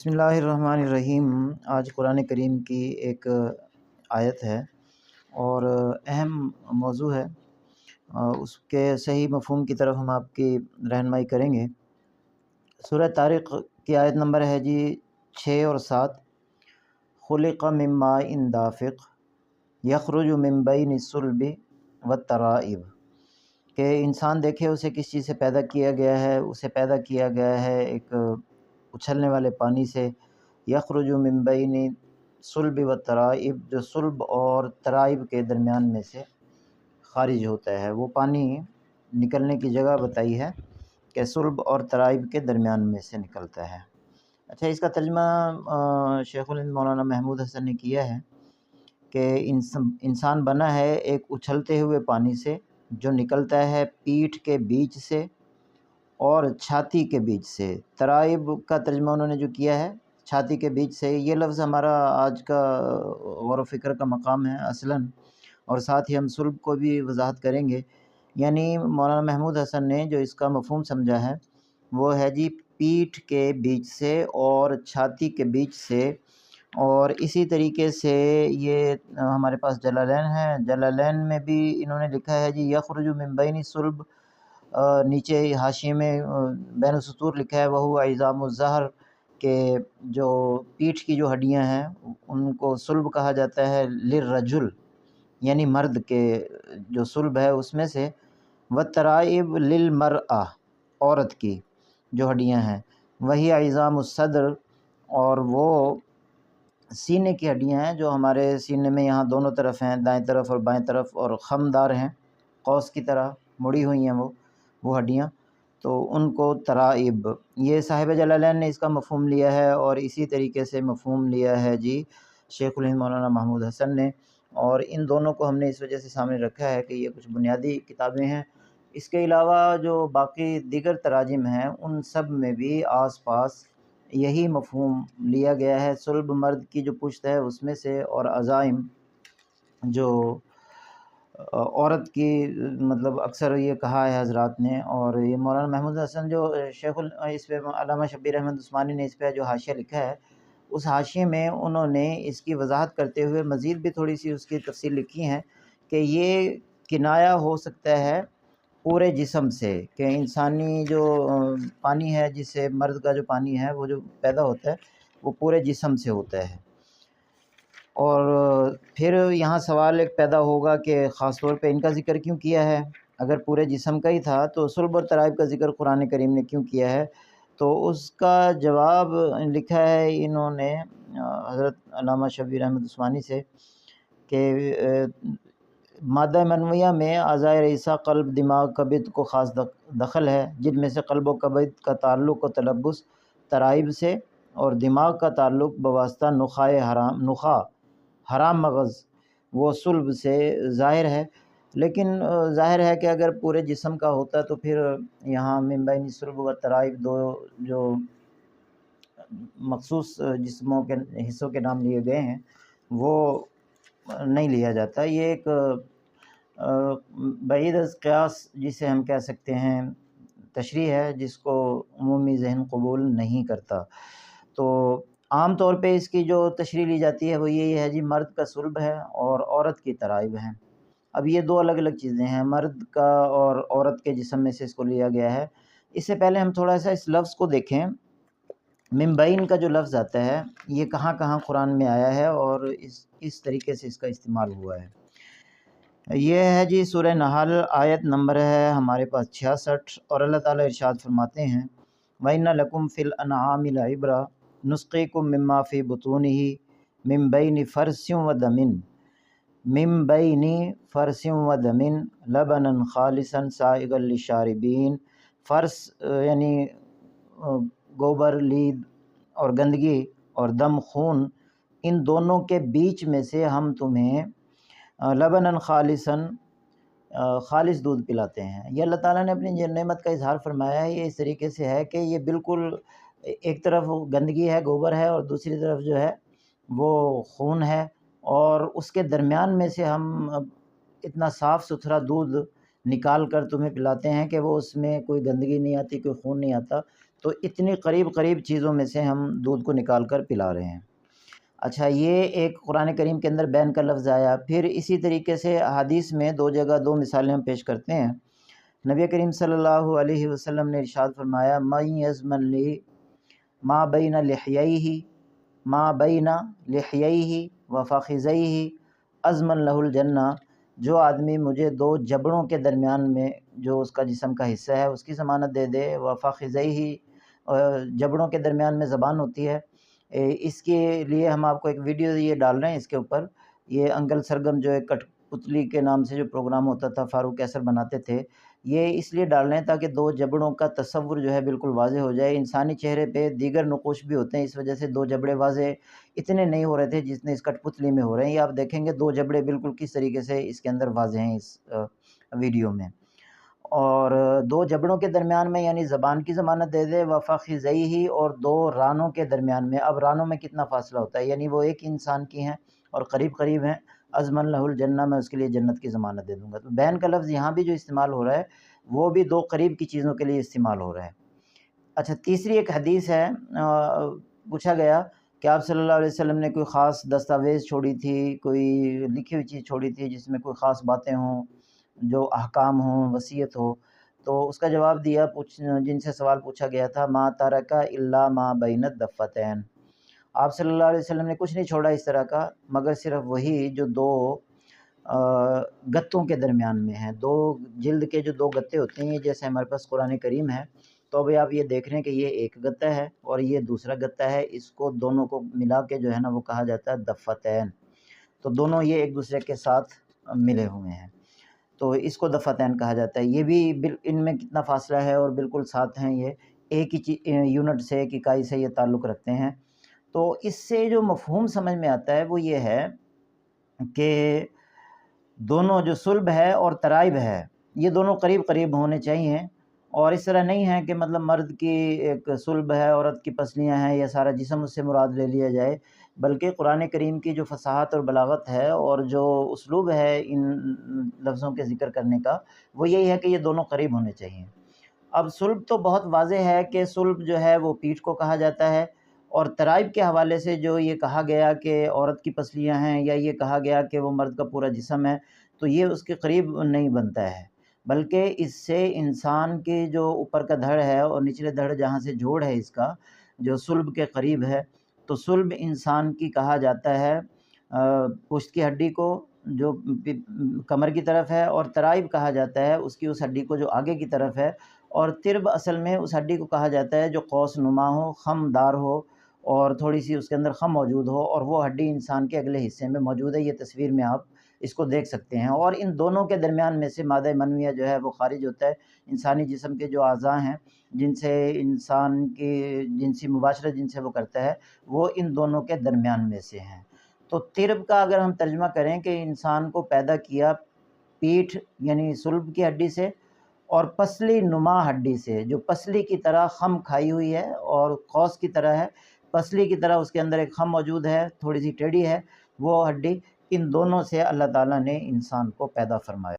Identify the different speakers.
Speaker 1: بسم اللہ الرحمن الرحیم۔ آج قرآن کریم کی ایک آیت ہے اور اہم موضوع ہے، اس کے صحیح مفہوم کی طرف ہم آپ کی رہنمائی کریں گے۔ سورہ طارق کی آیت نمبر ہے جی 6 اور 7۔ خلق من ماء دافق یخرج من بین الصلب والترائب، کہ انسان دیکھے اسے کس چیز سے پیدا کیا گیا ہے۔ اسے پیدا کیا گیا ہے ایک اچھلنے والے پانی سے، یخرج من بین صلب والترائب، جو صلب اور ترائب کے درمیان میں سے خارج ہوتا ہے۔ وہ پانی نکلنے کی جگہ بتائی ہے کہ صلب اور ترائب کے درمیان میں سے نکلتا ہے۔ اچھا، اس کا ترجمہ شیخ الہند مولانا محمود حسن نے کیا ہے کہ انسان بنا ہے ایک اچھلتے ہوئے پانی سے جو نکلتا ہے پیٹھ کے بیچ سے اور چھاتی کے بیچ سے۔ ترائب کا ترجمہ انہوں نے جو کیا ہے چھاتی کے بیچ سے، یہ لفظ ہمارا آج کا غور و فکر کا مقام ہے اصلاً، اور ساتھ ہی ہم صلب کو بھی وضاحت کریں گے۔ یعنی مولانا محمود حسن نے جو اس کا مفہوم سمجھا ہے وہ ہے جی پیٹھ کے بیچ سے اور چھاتی کے بیچ سے۔ اور اسی طریقے سے یہ ہمارے پاس جلالین ہے، جلالین میں بھی انہوں نے لکھا ہے جی یخرج من بین صلب، نیچے حاشیے میں بین السطور لکھا ہے وہو عظام الظہر، کہ جو پیٹھ کی جو ہڈیاں ہیں ان کو صلب کہا جاتا ہے للرجل، یعنی مرد کے جو صلب ہے اس میں سے، والترائب للمرأہ، عورت کی جو ہڈیاں ہیں، وہی عظام الصدر، اور وہ سینے کی ہڈیاں ہیں جو ہمارے سینے میں یہاں دونوں طرف ہیں، دائیں طرف اور بائیں طرف، اور خمدار ہیں، قوس کی طرح مڑی ہوئی ہیں وہ ہڈیاں، تو ان کو ترائب۔ یہ صاحب جلالین نے اس کا مفہوم لیا ہے، اور اسی طریقے سے مفہوم لیا ہے جی شیخ الہند مولانا محمود حسن نے، اور ان دونوں کو ہم نے اس وجہ سے سامنے رکھا ہے کہ یہ کچھ بنیادی کتابیں ہیں۔ اس کے علاوہ جو باقی دیگر تراجم ہیں ان سب میں بھی آس پاس یہی مفہوم لیا گیا ہے۔ صلب مرد کی جو پشت ہے اس میں سے، اور عزائم جو عورت کی، مطلب اکثر یہ کہا ہے حضرات نے۔ اور یہ مولانا محمود حسن جو اس پہ علامہ شبیر احمد عثمانی نے اس پہ جو حاشیہ لکھا ہے، اس حاشیے میں انہوں نے اس کی وضاحت کرتے ہوئے مزید بھی تھوڑی سی اس کی تفصیل لکھی ہے کہ یہ کنایا ہو سکتا ہے پورے جسم سے، کہ انسانی جو پانی ہے، جس سے مرد کا جو پانی ہے وہ جو پیدا ہوتا ہے وہ پورے جسم سے ہوتا ہے۔ اور پھر یہاں سوال ایک پیدا ہوگا کہ خاص طور پہ ان کا ذکر کیوں کیا ہے؟ اگر پورے جسم کا ہی تھا تو صلب اور ترائب کا ذکر قرآن کریم نے کیوں کیا ہے؟ تو اس کا جواب لکھا ہے انہوں نے حضرت علامہ شبیر احمد عثمانی سے کہ مادہ منویہ میں اعضائے رئیسہ قلب، دماغ، کبد کو خاص دخل ہے، جن میں سے قلب و کبد کا تعلق و تلبس ترائب سے، اور دماغ کا تعلق بواسطہ نخاع حرام مغز وہ صلب سے ظاہر ہے۔ لیکن ظاہر ہے کہ اگر پورے جسم کا ہوتا تو پھر یہاں من بین صلب و ترائب دو جو مخصوص جسموں کے حصوں کے نام لیے گئے ہیں وہ نہیں لیا جاتا۔ یہ ایک بعید از قیاس جسے ہم کہہ سکتے ہیں تشریح ہے، جس کو عمومی ذہن قبول نہیں کرتا۔ تو عام طور پہ اس کی جو تشریح لی جاتی ہے وہ یہی ہے جی مرد کا صلب ہے اور عورت کی ترائب ہیں۔ اب یہ دو الگ الگ چیزیں ہیں، مرد کا اور عورت کے جسم میں سے اس کو لیا گیا ہے۔ اس سے پہلے ہم تھوڑا سا اس لفظ کو دیکھیں، من بین کا جو لفظ آتا ہے یہ کہاں کہاں قرآن میں آیا ہے اور اس طریقے سے اس کا استعمال ہوا ہے۔ یہ ہے جی سورہ نحل، آیت نمبر ہے ہمارے پاس 66، اور اللہ تعالیٰ ارشاد فرماتے ہیں وَإِنَّ لَكُمْ فِي الْأَنْعَامِ لَعِبْرَةً نُسْقِيكُم مِّمَّا فِي بُطُونِهِ مِن بَيْنِ فَرْثٍ وَدَمٍ لَبَنًا خَالِصًا سَائِغًا لِّلشَّارِبِينَ۔ فرث یعنی گوبر، لید اور گندگی، اور دم خون، ان دونوں کے بیچ میں سے ہم تمہیں لبناً خالصاً خالص دودھ پلاتے ہیں۔ یہ اللہ تعالیٰ نے اپنی نعمت کا اظہار فرمایا ہے۔ یہ اس طریقے سے ہے کہ یہ بالکل ایک طرف گندگی ہے، گوبر ہے، اور دوسری طرف جو ہے وہ خون ہے، اور اس کے درمیان میں سے ہم اتنا صاف ستھرا دودھ نکال کر تمہیں پلاتے ہیں کہ وہ اس میں کوئی گندگی نہیں آتی، کوئی خون نہیں آتا، تو اتنی قریب قریب چیزوں میں سے ہم دودھ کو نکال کر پلا رہے ہیں۔ اچھا، یہ ایک قرآن کریم کے اندر بین کا لفظ آیا۔ پھر اسی طریقے سے احادیث میں دو جگہ دو مثالیں ہم پیش کرتے ہیں۔ نبی کریم صلی اللہ علیہ وسلم نے ارشاد فرمایا، من یضمن لی ما بین لحییہ و فخذیہ اضمن لہ الجنہ، جو آدمی مجھے دو جبڑوں کے درمیان میں جو اس کا جسم کا حصہ ہے اس کی ضمانت دے دے، و فخذیہ، جبڑوں کے درمیان میں زبان ہوتی ہے۔ اس کے لیے ہم آپ کو ایک ویڈیو یہ ڈال رہے ہیں، اس کے اوپر یہ انگل سرگم جو ایک کٹ پتلی کے نام سے جو پروگرام ہوتا تھا فاروق کیسر بناتے تھے، یہ اس لیے ڈال رہے ہیں تاکہ دو جبڑوں کا تصور جو ہے بالکل واضح ہو جائے۔ انسانی چہرے پہ دیگر نقوش بھی ہوتے ہیں، اس وجہ سے دو جبڑے واضح اتنے نہیں ہو رہے تھے جتنے اس کٹ پتلی میں ہو رہے ہیں۔ یہ آپ دیکھیں گے دو جبڑے بالکل کس طریقے سے اس کے اندر واضح ہیں اس ویڈیو میں۔ اور دو جبڑوں کے درمیان میں یعنی زبان کی ضمانت دے دے، وفخذیہ، اور دو رانوں کے درمیان میں۔ اب رانوں میں کتنا فاصلہ ہوتا ہے، یعنی وہ ایک انسان کی ہیں اور قریب قریب ہیں۔ اضمن لہ الجنہ، میں اس کے لیے جنت کی ضمانت دے دوں گا۔ تو بین کا لفظ یہاں بھی جو استعمال ہو رہا ہے وہ بھی دو قریب کی چیزوں کے لیے استعمال ہو رہا ہے۔ اچھا، تیسری ایک حدیث ہے، پوچھا گیا کہ آپ صلی اللہ علیہ وسلم نے کوئی خاص دستاویز چھوڑی تھی، کوئی لکھی ہوئی چیز چھوڑی تھی جس میں کوئی خاص باتیں ہوں، جو احکام ہوں، وصیت ہو؟ تو اس کا جواب دیا جن سے سوال پوچھا گیا تھا، ما ترک الا ما بین الدفتین، آپ صلی اللہ علیہ وسلم نے کچھ نہیں چھوڑا اس طرح کا مگر صرف وہی جو دو گتوں کے درمیان میں ہیں۔ دو جلد کے جو دو گتے ہوتے ہیں، جیسے ہمارے پاس قرآن کریم ہے تو ابھی آپ یہ دیکھ رہے ہیں کہ یہ ایک گتا ہے اور یہ دوسرا گتا ہے، اس کو دونوں کو ملا کے جو ہے نا وہ کہا جاتا ہے دفتین۔ تو دونوں یہ ایک دوسرے کے ساتھ ملے ہوئے ہیں، تو اس کو دفتین کہا جاتا ہے۔ یہ بھی ان میں کتنا فاصلہ ہے اور بالکل ساتھ ہیں، یہ ایک ہی یونٹ سے، ایک اکائی سے یہ تعلق رکھتے ہیں۔ تو اس سے جو مفہوم سمجھ میں آتا ہے وہ یہ ہے کہ دونوں جو صلب ہے اور ترائب ہے یہ دونوں قریب قریب ہونے چاہیے، اور اس طرح نہیں ہے کہ مطلب مرد کی ایک صلب ہے، عورت کی پسلیاں ہیں، یا سارا جسم اس سے مراد لے لیا جائے، بلکہ قرآن کریم کی جو فصاحت اور بلاغت ہے اور جو اسلوب ہے ان لفظوں کے ذکر کرنے کا، وہ یہی ہے کہ یہ دونوں قریب ہونے چاہیے۔ اب صلب تو بہت واضح ہے کہ صلب جو ہے وہ پیٹھ کو کہا جاتا ہے، اور ترائب کے حوالے سے جو یہ کہا گیا کہ عورت کی پسلیاں ہیں، یا یہ کہا گیا کہ وہ مرد کا پورا جسم ہے، تو یہ اس کے قریب نہیں بنتا ہے، بلکہ اس سے انسان کے جو اوپر کا دھڑ ہے اور نچلے دھڑ جہاں سے جوڑ ہے اس کا جو صلب کے قریب ہے، تو صلب انسان کی کہا جاتا ہے پشت کی ہڈی کو جو کمر کی طرف ہے، اور ترائب کہا جاتا ہے اس کی اس ہڈی کو جو آگے کی طرف ہے، اور ترب اصل میں اس ہڈی کو کہا جاتا ہے جو قوس نما ہو، خم دار ہو، اور تھوڑی سی اس کے اندر خم موجود ہو، اور وہ ہڈی انسان کے اگلے حصے میں موجود ہے۔ یہ تصویر میں آپ اس کو دیکھ سکتے ہیں، اور ان دونوں کے درمیان میں سے مادہ منویہ جو ہے وہ خارج ہوتا ہے۔ انسانی جسم کے جو اعضاء ہیں جن سے انسان کی جنسی مباشرت جن سے وہ کرتا ہے، وہ ان دونوں کے درمیان میں سے ہیں۔ تو ترب کا اگر ہم ترجمہ کریں کہ انسان کو پیدا کیا پیٹھ یعنی صلب کی ہڈی سے، اور پسلی نما ہڈی سے، جو پسلی کی طرح خم کھائی ہوئی ہے اور قوس کی طرح ہے، پسلی کی طرح اس کے اندر ایک خم موجود ہے، تھوڑی سی ٹیڑھی ہے وہ ہڈی، ان دونوں سے اللہ تعالیٰ نے انسان کو پیدا فرمایا۔